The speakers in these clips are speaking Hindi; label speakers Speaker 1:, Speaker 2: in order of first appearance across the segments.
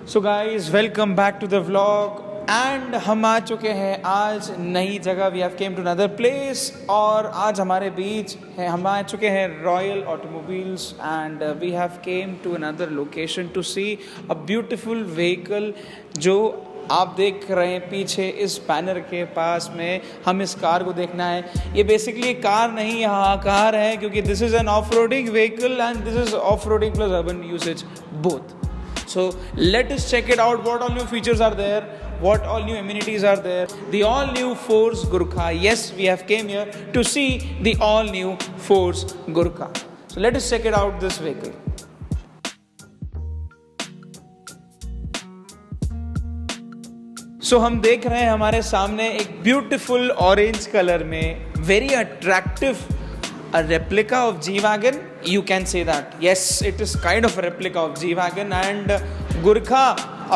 Speaker 1: So guys welcome back to the vlog and हम आ चुके हैं आज नई जगह. We have came to another place और आज हमारे बीच है हम आ चुके हैं royal automobiles and we have came to another location to see a beautiful vehicle. जो आप देख रहे हैं पीछे इस बैनर के पास में, हम इस कार को देखना है. ये बेसिकली कार नहीं, यहाँ कार है क्योंकि this is an off roading vehicle and this is off roading plus urban usage both. So let us check it out. What all new features are there? What all new amenities are there? The all new Force Gurkha. Yes, we have came here to see the all new Force Gurkha. So let us check it out. This vehicle. So हम देख रहे हैं हमारे सामने एक beautiful orange color में very attractive a replica of G-Wagon. You can say that. Yes, it is kind of a replica of G-Wagon and Gurkha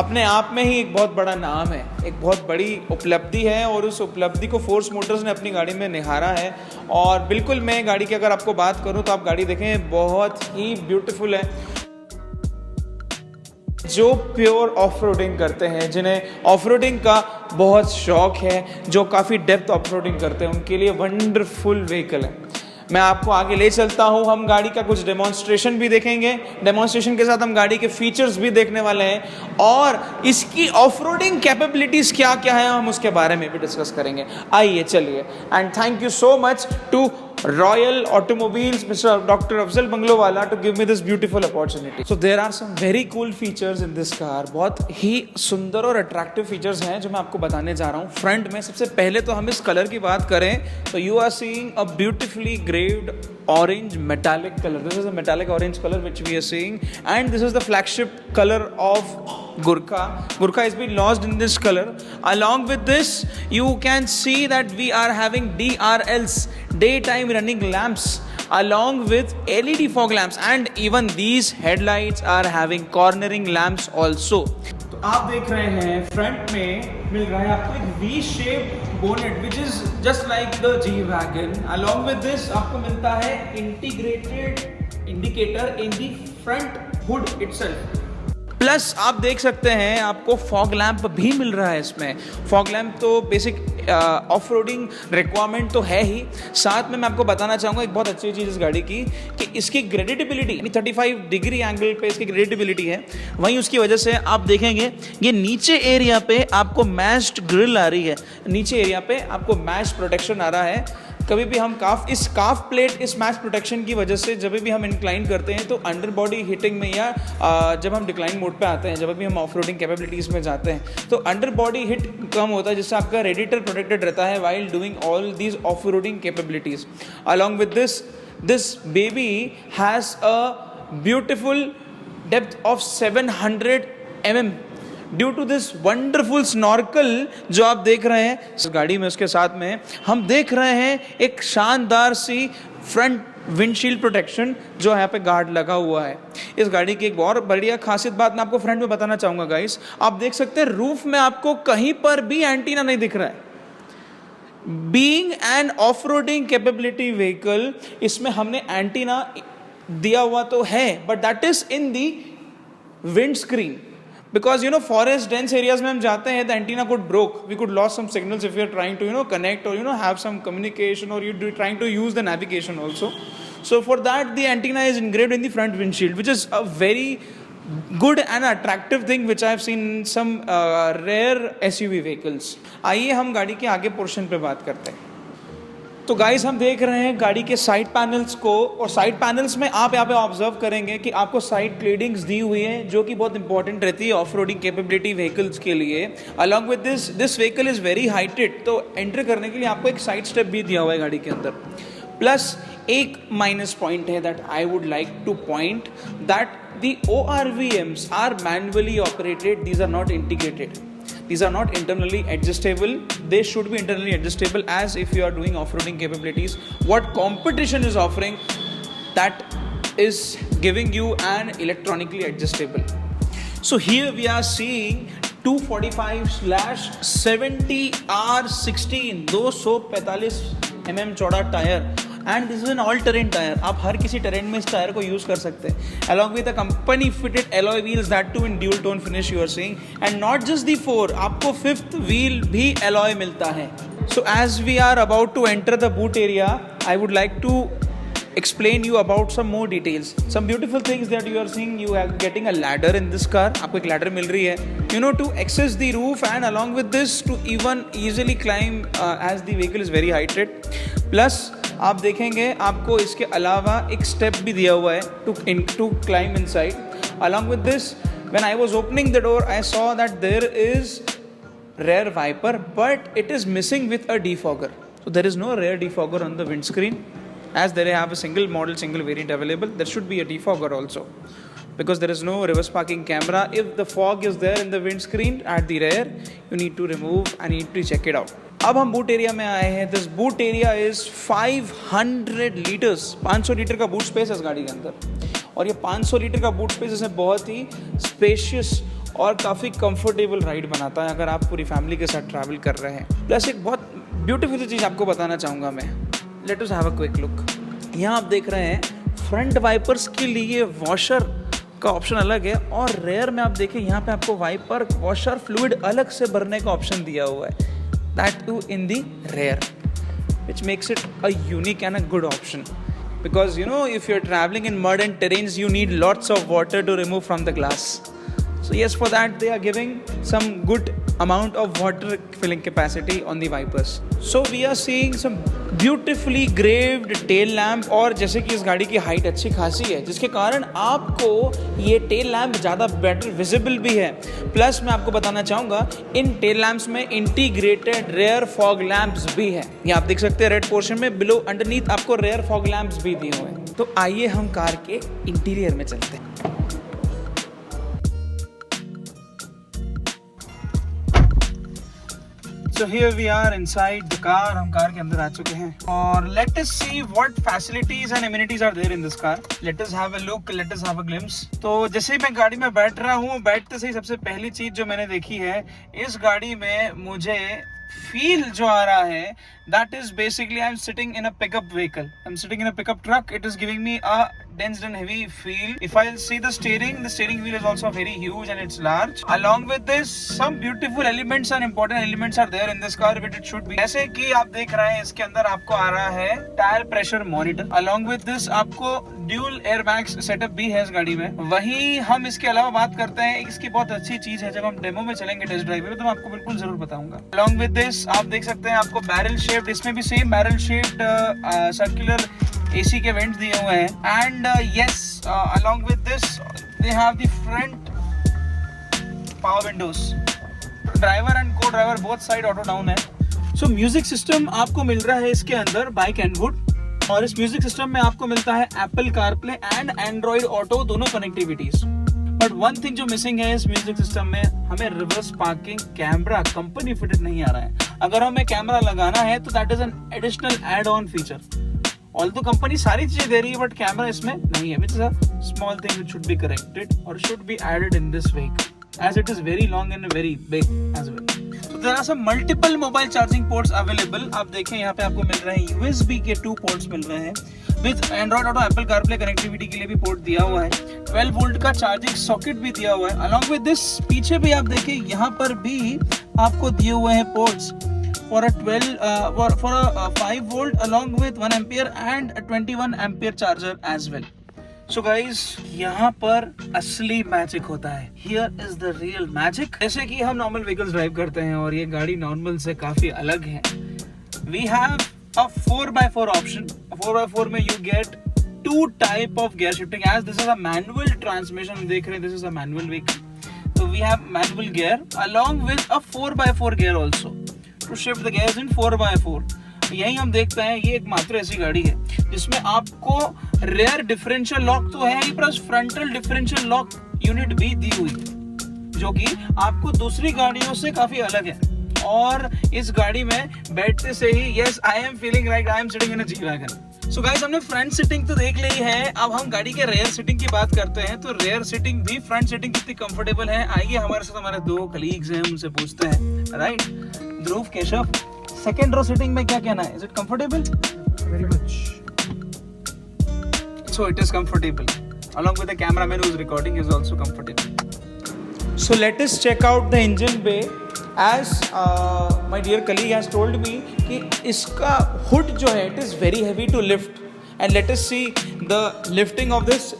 Speaker 1: अपने आप में ही एक बहुत बड़ा नाम है, एक बहुत बड़ी उपलब्धि है और उस उपलब्धि को फोर्स मोटर्स ने अपनी गाड़ी में निहारा है. और बिल्कुल मैं गाड़ी की अगर आपको बात करूं तो आप गाड़ी देखें, बहुत ही ब्यूटीफुल है. जो प्योर ऑफ रोडिंग करते हैं, जिन्हें ऑफ रोडिंग का बहुत शौक है, जो काफ़ी डेप्थ ऑफ रोडिंग करते हैं, उनके लिए वंडरफुल व्हीकल है. मैं आपको आगे ले चलता हूँ. हम गाड़ी का कुछ डेमोन्स्ट्रेशन भी देखेंगे. डेमोन्स्ट्रेशन के साथ हम गाड़ी के फीचर्स भी देखने वाले हैं और इसकी ऑफ रोडिंग कैपेबिलिटीज़ क्या क्या है हम उसके बारे में भी डिस्कस करेंगे. आइए चलिए. And thank you so much to Royal Automobiles, Mr. Dr. Afzal Banglovwala, to give me this beautiful opportunity. So there are some very cool features in this car. बहुत ही सुंदर और अट्रैक्टिव फीचर्स हैं जो मैं आपको बताने जा रहा हूँ. फ्रंट में सबसे पहले तो हम इस कलर की बात करें तो you are seeing a beautifully graved orange metallic color. This is a metallic orange color which we are seeing and this is the flagship color of Gurkha. Gurkha has been launched in this color. Along with this, you can see that we are having DRLs, daytime running lamps, along with LED fog lamps and even these headlights are having cornering lamps also. तो आप देख रहे हैं फ्रंट में मिल रहा है आपको एक V shape bonnet which is just like the G-Wagon. Along with this आपको मिलता है integrated indicator in the front hood itself. Plus आप देख सकते हैं आपको फॉग लैंप भी मिल रहा है इसमें. फॉग लैंप तो बेसिक ऑफ रोडिंग रिक्वायरमेंट तो है ही. साथ में मैं आपको बताना चाहूँगा एक बहुत अच्छी चीज़ इस गाड़ी की कि इसकी ग्रेडिटेबिलिटी यानी 35 डिग्री एंगल पे इसकी ग्रेडिटेबिलिटी है. वहीं उसकी वजह से आप देखेंगे ये नीचे एरिया पे आपको मैश्ड ग्रिल आ रही है. नीचे एरिया पे आपको मैश प्रोटेक्शन आ रहा है. कभी भी हम इस काफ प्लेट इस मैश प्रोटेक्शन की वजह से जब भी हम इंक्लाइन करते हैं तो अंडर बॉडी हिटिंग में या जब हम डिक्लाइन मोड पे आते हैं, जब भी हम ऑफ रोडिंग कैपेबिलिटीज़ में जाते हैं तो अंडर बॉडी हिट कम होता है जिससे आपका रेडिएटर प्रोटेक्टेड रहता है while doing all these off roading capabilities. Along with this baby has a beautiful depth of 700 mm. Due to this wonderful snorkel जो आप देख रहे हैं इस गाड़ी में, उसके साथ में हम देख रहे हैं एक शानदार सी फ्रंट विंडशील्ड प्रोटेक्शन जो यहाँ पे गार्ड लगा हुआ है. इस गाड़ी की एक और बढ़िया खासियत बात मैं आपको फ्रंट में बताना चाहूँगा गाइस. आप देख सकते हैं रूफ में आपको कहीं पर भी एंटीना नहीं दिख रहा है. Being an off roading capability vehicle, इसमें हमने एंटीना दिया हुआ तो है but that is in the wind screen. Because forest dense areas में हम जाते हैं the antenna could broke, we could lost some signals if we are trying to connect or have some communication or you trying to use the navigation also. So for that the antenna is engraved in the front windshield, which is a very good and attractive thing which I have seen in some rare SUV vehicles. आइए हम गाड़ी के आगे पोर्शन पे बात करते हैं. तो गाइस हम देख रहे हैं गाड़ी के साइड पैनल्स को और साइड पैनल्स में आप यहाँ पे ऑब्जर्व करेंगे कि आपको साइड क्लेडिंग्स दी हुई है जो कि बहुत इंपॉर्टेंट रहती है ऑफ रोडिंग कैपेबिलिटी व्हीकल्स के लिए. Along with this vehicle is very heighted, तो एंटर करने के लिए आपको एक साइड स्टेप भी दिया हुआ है गाड़ी के अंदर. प्लस एक माइनस पॉइंट है that I would like to point that the ORVMs are manually operated, these are not integrated. These are not internally adjustable. They should be internally adjustable as if you are doing off-roading capabilities. What competition is offering, that is giving you an electronically adjustable. So here we are seeing 245/70 R16 245 mm चौड़ा tyre and this is an all terrain tyre, आप हर किसी टेरेन में इस टायर को यूज़ कर सकते हैं, along with a company fitted alloy wheels that too in dual tone finish you are seeing, and not just the 4, आपको 5th व्हील भी एलॉय मिलता है. So as we are about to enter the boot area, I would like to explain you about some more details. Some beautiful things that you are seeing. You are getting a ladder in this car. आपको एक ladder मिल रही है, you know, to access the roof, and along with this to even easily climb as the vehicle is very heighted. Plus आप देखेंगे आपको इसके अलावा एक step भी दिया हुआ है to climb inside. Along with this, when I was opening the door, I saw that there is rear wiper, but it is missing with a defogger. So there is no rear defogger on the windscreen. As they have a single model, single variant available, there should be a defogger also, because there is no reverse parking camera. If the fog is there in the windscreen at the rear, you need to remove and need to check it out. अब हम बूट एरिया में आए हैं. This boot area is 500 litres, 500 litre का बूट स्पेस है इस गाड़ी के अंदर, और ये 500 लीटर का बूट स्पेस इसमें बहुत ही स्पेशियस और काफ़ी कंफर्टेबल राइड बनाता है अगर आप पूरी फैमिली के साथ ट्रैवल कर रहे हैं. प्लस एक बहुत ब्यूटीफुल चीज़ आपको बताना चाहूँगा मैं. Let us have a quick look. यहाँ आप देख रहे हैं फ्रंट वाइपर्स के लिए वॉशर का ऑप्शन अलग है, और रेयर में आप देखें यहाँ पे आपको वाइपर वॉशर फ्लूइड अलग से भरने का ऑप्शन दिया हुआ है, that too in the rear, which makes it a unique and a good option. Because you know, if you're traveling in mud and terrains, you need lots of water to remove from the glass. So yes, for that they are giving some good amount of water filling capacity on the wipers. So we are seeing some beautifully graved tail lamp, और जैसे कि इस गाड़ी की हाइट अच्छी खासी है जिसके कारण आपको ये टेल लैम्प ज़्यादा बेटर विजिबल भी है. प्लस मैं आपको बताना चाहूँगा इन टेल लैम्प्स में इंटीग्रेटेड रेयर फॉग लैम्प्स भी है. ये आप देख सकते हैं रेड पोर्शन में बिलो अंडरनीथ आपको रेयर फॉग लैम्प्स भी दिए हुए हैं. तो आइए हम कार के इंटीरियर में चलते हैं. So here we are inside the car. हम कार के अंदर आ चुके हैं, और let us see what facilities and amenities are there in this car. Let us have a look. Let us have a glimpse. तो जैसे ही मैं गाड़ी में बैठ रहा हूँ, बैठते से ही सबसे पहली चीज जो मैंने देखी है इस गाड़ी में, मुझे फील जो आ रहा है, that is basically I'm sitting in a pickup vehicle. I'm sitting in a pickup truck. It is giving me a dense and heavy feel. If I see the steering wheel is also very huge and it's large. Along with this, some beautiful elements and important elements are there in this car, which it should be. जैसे कि आप देख रहे हैं इसके अंदर आपको आ रहा है tyre pressure monitor. Along with this, आपको ड्यूल एयरबैग्स सेटअप भी है इस गाड़ी में. वहीं हम इसके अलावा बात करते हैं, इसकी बहुत अच्छी चीज है, जब हम डेमो में चलेंगे टेस्ट ड्राइव में तो मैं आपको बिल्कुल जरूर बताऊंगा. Along with this, आप देख सकते हैं आपको बैरल शेप्ड, इसमें भी same barrel shaped circular AC के वेंट्स दिए हुए हैं. And yes, along with this they have the front power windows. Driver and codriver both side auto down है. सो म्यूजिक सिस्टम आपको मिल रहा है इसके अंदर बाय कैनवुड, और इस म्यूजिक सिस्टम में आपको मिलता है Apple CarPlay and Android auto दोनों कनेक्टिविटीज. बट वन थिंग जो मिसिंग है इस म्यूजिक सिस्टम में, हमें reverse parking camera company fitted नहीं आ रहा है. अगर हमें कैमरा लगाना है तो that is an additional add on feature. Although company सारी चीजें दे रही है बट कैमरा इसमें नहीं है, which is a small thing which should be corrected और should be added in this vehicle as it is very long and very big as well. So there are some multiple mobile charging ports available. आप देखें यहाँ पे आपको मिल रहे हैं USB के 2 पोर्ट्स मिल रहे हैं. With Android auto Apple CarPlay connectivity के लिए भी पोर्ट दिया हुआ है. 12 वोल्ट का चार्जिंग सॉकेट भी दिया हुआ है. अलॉन्ग विद दिस पीछे भी आप देखें यहाँ पर भी आपको दिए हुए हैं ports for a 5 volt along with 1 ampere and a 21 ampere charger as well. So guys, यहाँ पर असली मैजिक होता है. Here is the real magic. जैसे कि हम नॉर्मल व्हीकल्स ड्राइव करते हैं और ये गाड़ी नॉर्मल से काफी अलग है. We have a 4x4 option. 4x4 में you get 2 type of gear shifting. As this is a manual transmission, देख रहे हैं this is a manual vehicle. So we have manual gear along with a 4x4 gear also to shift the gears in 4x4. यही हम देखते हैं ये एकमात्र ऐसी गाड़ी है जिसमें आपको रेयर डिफरेंशियल लॉक तो है ही, plus frontal differential lock unit भी दी हुई है जो कि आपको दूसरी गाड़ियों से काफी अलग है. और इस गाड़ी में बैठते से ही yes I am feeling like I am sitting in a G wagon. So guys, हमने फ्रंट सीटिंग तो देख ली है, अब हम गाड़ी के रेयर सीटिंग की बात करते हैं. तो रेयर सीटिंग भी फ्रंट सीटिंग कितनी कंफर्टेबल है, आइए हमारे साथ हमारे 2 कलीग्स हैं उनसे पूछते हैं. राइट ध्रुव, केशव, सेकंड रो सीटिंग में क्या कहना है? Is it comfortable?
Speaker 2: Very much.
Speaker 1: also it is comfortable. Along with the cameraman who is recording is also comfortable. So let us check out the engine bay. As my dear colleague has told me कि इसका hood जो है it is very heavy to lift, and let us see the lifting of this.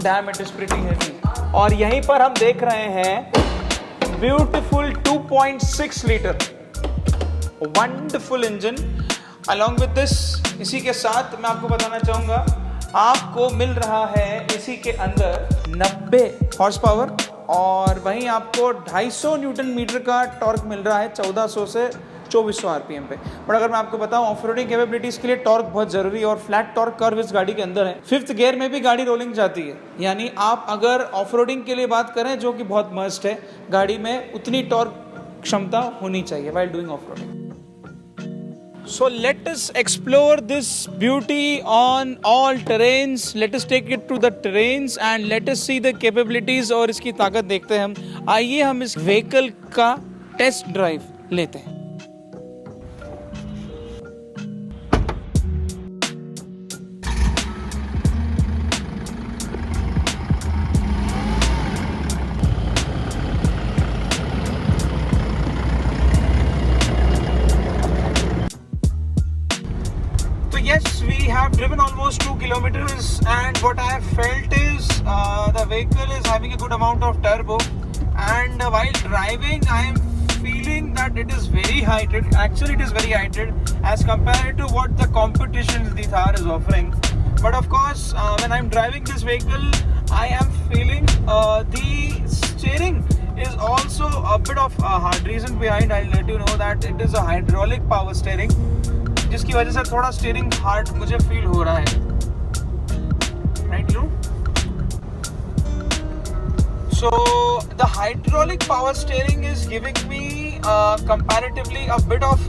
Speaker 1: Damn, it is pretty heavy. और यहीं पर हम देख रहे हैं beautiful 2.6 litre wonderful engine. Along with this, इसी के साथ मैं आपको बताना चाहूँगा आपको मिल रहा है इसी के अंदर 90 हॉर्स पावर और वहीं आपको 250 न्यूटन मीटर का टॉर्क मिल रहा है 1400 से 2400 आरपीएम पे. बट अगर मैं आपको बताऊं ऑफ रोडिंग कैपेबिलिटीज के लिए टॉर्क बहुत जरूरी है और फ्लैट टॉर्क कर्व इस गाड़ी के अंदर है. 5th गियर में भी गाड़ी रोलिंग जाती है, यानी आप अगर ऑफ रोडिंग के लिए बात करें जो कि बहुत मस्ट है, गाड़ी में उतनी टॉर्क क्षमता होनी चाहिए while doing off roading. So let us explore this beauty on all terrains. Let us take it to the terrains and let us see the capabilities और इसकी ताकत देखते हैं हम. आइए हम इस व्हीकल का टेस्ट ड्राइव लेते हैं. Yes, we have driven almost 2 kilometers and what I have felt is the vehicle is having a good amount of turbo, and while driving I am feeling that it is very hydrated. Actually it is very hydrated as compared to what the competition the Thar is offering. But of course when I am driving this vehicle I am feeling the steering is also a bit of a hard. Reason behind I'll let you know that it is a hydraulic power steering, जिसकी वजह से थोड़ा स्टीयरिंग हार्ड मुझे फील हो रहा है. Right you. So the hydraulic power steering is giving me comparatively a bit of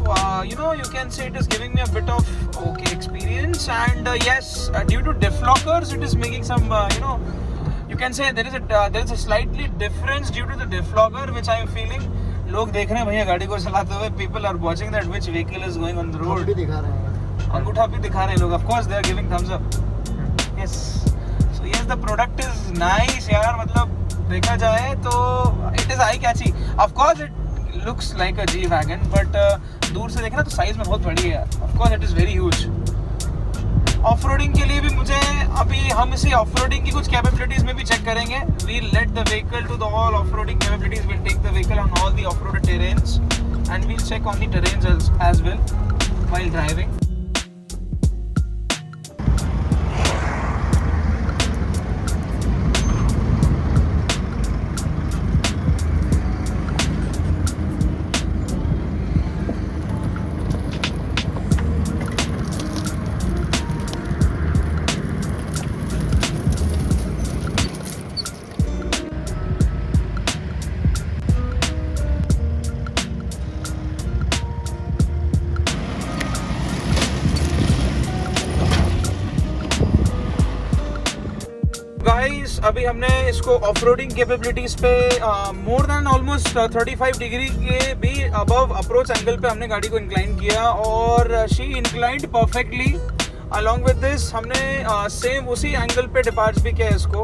Speaker 1: you can say it is giving me a bit of okay experience, and yes, due to diff lockers it is making some you can say there is a slightly difference due to the diff locker which I am feeling. लोग देख रहे हैं भैया गाड़ी को चलाते हुए. People are watching that which vehicle is going on the road. भी दिखा रहे हैं, अंगूठा भी दिखा रहे हैं लोग. Of course they are giving thumbs up. Yes, so yes the product is nice यार. मतलब देखा जाए तो it is eye catchy. Of course it looks like a G Wagon, but दूर से देखना तो साइज में बहुत बड़ी है यार. Of course it is very huge. Off roading के लिए भी मुझे अभी हम इसी ऑफ रोडिंग की कुछ कैपेबिलिटीज में भी चेक करेंगे. We let the vehicle to the all off roading capabilities. Will take the vehicle on all the off road terrains and we'll check on the terrains as well while driving. Guys अभी हमने इसको ऑफ रोडिंग कैपेबिलिटीज पे मोर देन ऑलमोस्ट 35 डिग्री के भी अबव अप्रोच एंगल पे हमने गाड़ी को इंक्लाइन किया और she inclined perfectly. Along with this हमने सेम उसी एंगल पे डिपार्च भी किया इसको.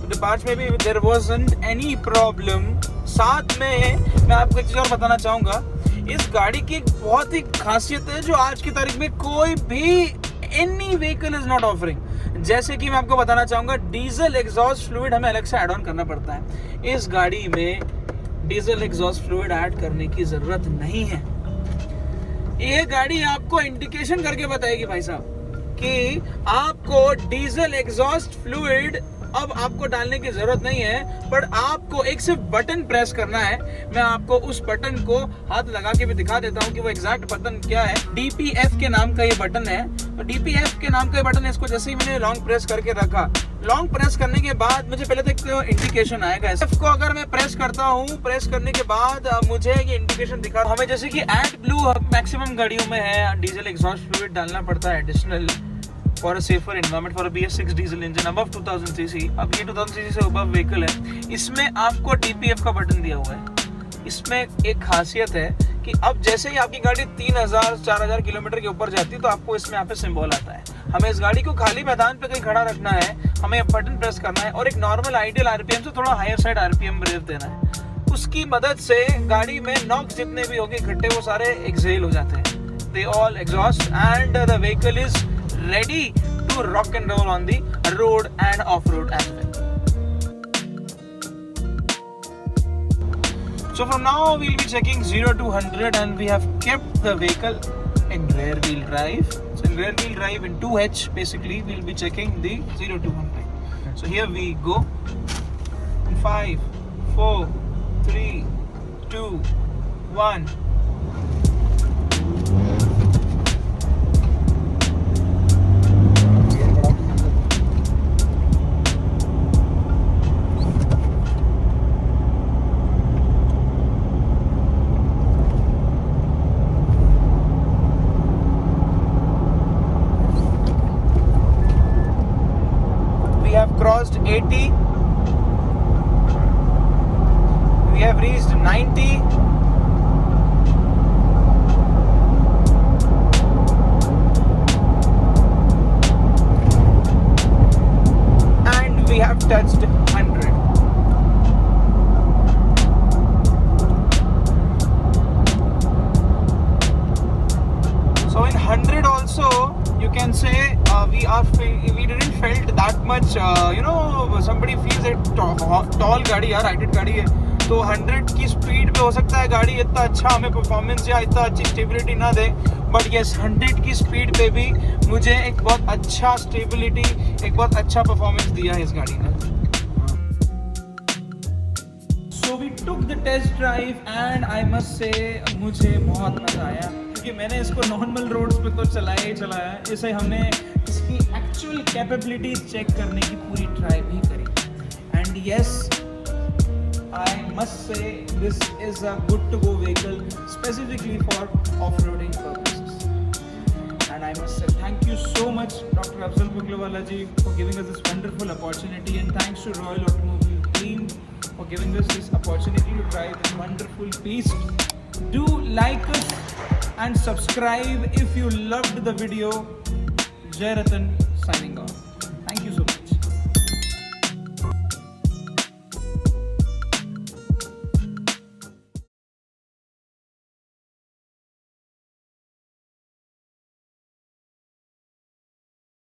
Speaker 1: डिपार्च में भी देयर वाजंट एनी प्रॉब्लम. साथ में मैं आपको एक चीज़ और बताना चाहूँगा. इस गाड़ी की एक बहुत ही खासियत है जो आज की तारीख में कोई भी any vehicle is not offering. जैसे कि मैं आपको बताना चाहूँगा डीजल एग्जॉस्ट फ्लूइड हमें अलग से ऐड ऑन करना पड़ता है. इस गाड़ी में डीजल एग्जॉस्ट फ्लूइड ऐड करने की ज़रूरत नहीं है. ये गाड़ी आपको इंडिकेशन करके बताएगी भाई साहब कि आपको डीजल एग्जॉस्ट फ्लूइड अब आपको डालने की जरूरत नहीं है, पर आपको एक सिर्फ बटन प्रेस करना है. मैं आपको उस बटन को हाथ लगा के भी दिखा देता हूँ कि वो एग्जैक्ट बटन क्या है. DPF के नाम का ये बटन है. तो DPF के नाम का ये बटन है. इसको जैसे ही मैंने लॉन्ग प्रेस करके रखा, लॉन्ग प्रेस करने के बाद मुझे पहले तक तो इंडिकेशन आएगा. इसको अगर मैं प्रेस करता हूँ, प्रेस करने के बाद मुझे ये इंडिकेशन दिखा. हमें जैसे कि एड ब्लू मैक्सिमम गाड़ियों में है, डीजल एग्जॉस्ट फ्लूइड डालना पड़ता है additional for a safer environment for a BS6 diesel engine above 2000 cc. अब ये 2000 cc से above vehicle है. इसमें आपको DPF का बटन दिया हुआ है. इसमें एक खासियत है कि अब जैसे ही आपकी गाड़ी 3000-4000 किलोमीटर के ऊपर जाती है तो आपको इसमें यहाँ पे सिंबल आता है। हमें इस गाड़ी को खाली मैदान पे कहीं खड़ा रखना है, हमें बटन प्रेस करना है और एक नॉर्मल आइडियल आरपीएम से थोड़ा हायर साइड आरपीएम रेव देना है। उसकी मदद से गाड़ी में नॉक्स जितने भी होंगे इकट्ठे वो सारे एक्सेल हो जाते हैं। They all exhaust and the vehicle is ready to rock and roll on the road and off road as well. So from now we'll be checking 0 to 100 and we have kept the vehicle in rear wheel drive. So in rear wheel drive in 2H basically we'll be checking the 0 to 100. So here we go. 5, 4, 3, 2, 1. We have crossed 80. We have reached 90. And we have touched 100. So in 100 also you can say we didn't felt that much somebody feels it tall गाड़ी यार हाइटेड गाड़ी है तो 100 की स्पीड पे हो सकता है गाड़ी इतना अच्छा हमें परफॉर्मेंस या इतना अच्छी स्टेबिलिटी ना दे, बट यस 100 की स्पीड पे भी मुझे एक बहुत अच्छा स्टेबिलिटी, एक बहुत अच्छा परफॉर्मेंस दिया है इस गाड़ी ने। So we took the test drive and I must say मुझे बहुत मज़ा आया क्योंकि मैंने इसको नॉर्मल रोड्स पे तो चलाया ही चलाया, इसे हमने इसकी एक्चुअल कैपेबिलिटीज चेक करने की पूरी ट्राई भी करी and yes I must say this is a good to go vehicle specifically for off-roading purposes. And I must say thank you so much Dr. Afzal Puglawala ji for giving us this wonderful opportunity, and thanks to Royal Automobile team for giving us this opportunity to drive this wonderful beast. Do like us and subscribe if you loved the video. Jay Ratan signing off.